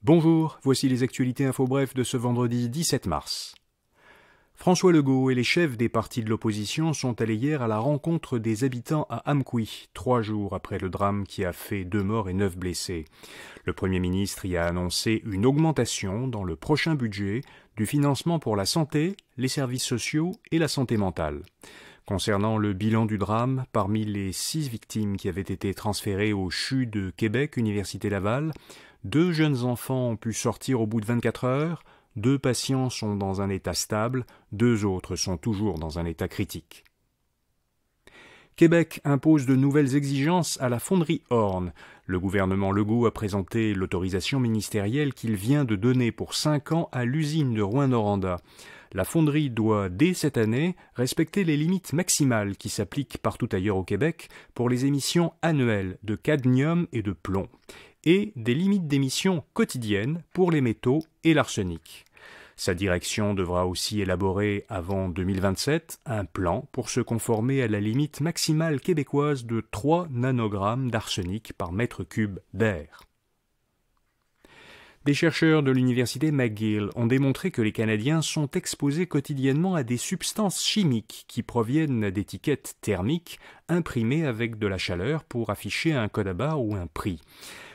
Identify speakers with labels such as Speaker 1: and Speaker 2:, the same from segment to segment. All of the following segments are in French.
Speaker 1: Bonjour, voici les actualités info bref de ce vendredi 17 mars. François Legault et les chefs des partis de l'opposition sont allés hier à la rencontre des habitants à Amqui, 3 jours après le drame qui a fait 2 morts et 9 blessés. Le Premier ministre y a annoncé une augmentation dans le prochain budget du financement pour la santé, les services sociaux et la santé mentale. Concernant le bilan du drame, parmi les 6 victimes qui avaient été transférées au CHU de Québec, Université Laval, 2 jeunes enfants ont pu sortir au bout de 24 heures, 2 patients sont dans un état stable, 2 autres sont toujours dans un état critique. Québec impose de nouvelles exigences à la fonderie Horn. Le gouvernement Legault a présenté l'autorisation ministérielle qu'il vient de donner pour 5 ans à l'usine de Rouyn-Noranda. La fonderie doit, dès cette année, respecter les limites maximales qui s'appliquent partout ailleurs au Québec pour les émissions annuelles de cadmium et de plomb, et des limites d'émissions quotidiennes pour les métaux et l'arsenic. Sa direction devra aussi élaborer, avant 2027, un plan pour se conformer à la limite maximale québécoise de 3 nanogrammes d'arsenic par mètre cube d'air. Des chercheurs de l'université McGill ont démontré que les Canadiens sont exposés quotidiennement à des substances chimiques qui proviennent d'étiquettes thermiques imprimées avec de la chaleur pour afficher un code à barre ou un prix.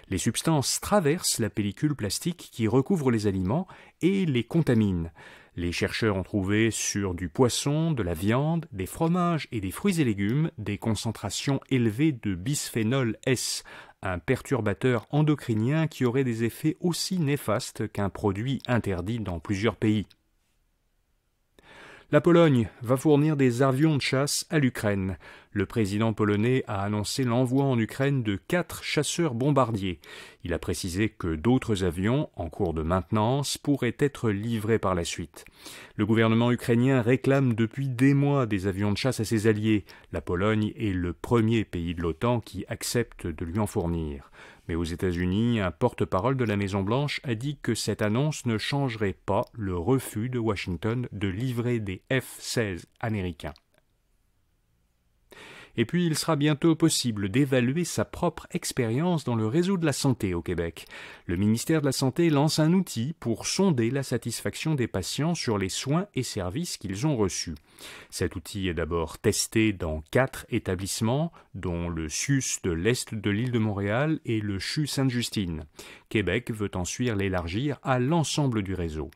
Speaker 1: Les substances traversent la pellicule plastique qui recouvre les aliments et les contaminent. Les chercheurs ont trouvé sur du poisson, de la viande, des fromages et des fruits et légumes des concentrations élevées de bisphénol S, un perturbateur endocrinien qui aurait des effets aussi néfastes qu'un produit interdit dans plusieurs pays. La Pologne va fournir des avions de chasse à l'Ukraine. Le président polonais a annoncé l'envoi en Ukraine de 4 chasseurs bombardiers. Il a précisé que d'autres avions, en cours de maintenance, pourraient être livrés par la suite. Le gouvernement ukrainien réclame depuis des mois des avions de chasse à ses alliés. La Pologne est le premier pays de l'OTAN qui accepte de lui en fournir. Mais aux États-Unis, un porte-parole de la Maison-Blanche a dit que cette annonce ne changerait pas le refus de Washington de livrer des F-16 américains. Et puis, il sera bientôt possible d'évaluer sa propre expérience dans le réseau de la santé au Québec. Le ministère de la Santé lance un outil pour sonder la satisfaction des patients sur les soins et services qu'ils ont reçus. Cet outil est d'abord testé dans 4 établissements, dont le CIUS de l'Est de l'île de Montréal et le CHU Sainte-Justine. Québec veut ensuite l'élargir à l'ensemble du réseau.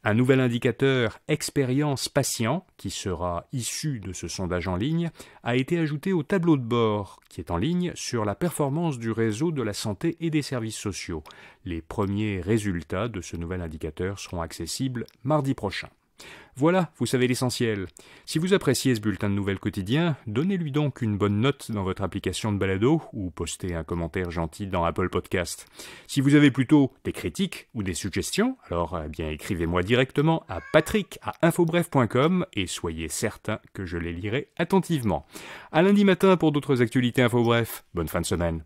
Speaker 1: Un nouvel indicateur expérience patient, qui sera issu de ce sondage en ligne, a été ajouté au tableau de bord, qui est en ligne sur la performance du réseau de la santé et des services sociaux. Les premiers résultats de ce nouvel indicateur seront accessibles mardi prochain. Voilà, vous savez l'essentiel. Si vous appréciez ce bulletin de nouvelles quotidien, donnez-lui donc une bonne note dans votre application de balado ou postez un commentaire gentil dans Apple Podcast. Si vous avez plutôt des critiques ou des suggestions, alors écrivez-moi directement à patrick@infobref.com et soyez certain que je les lirai attentivement. À lundi matin pour d'autres actualités Infobref. Bonne fin de semaine.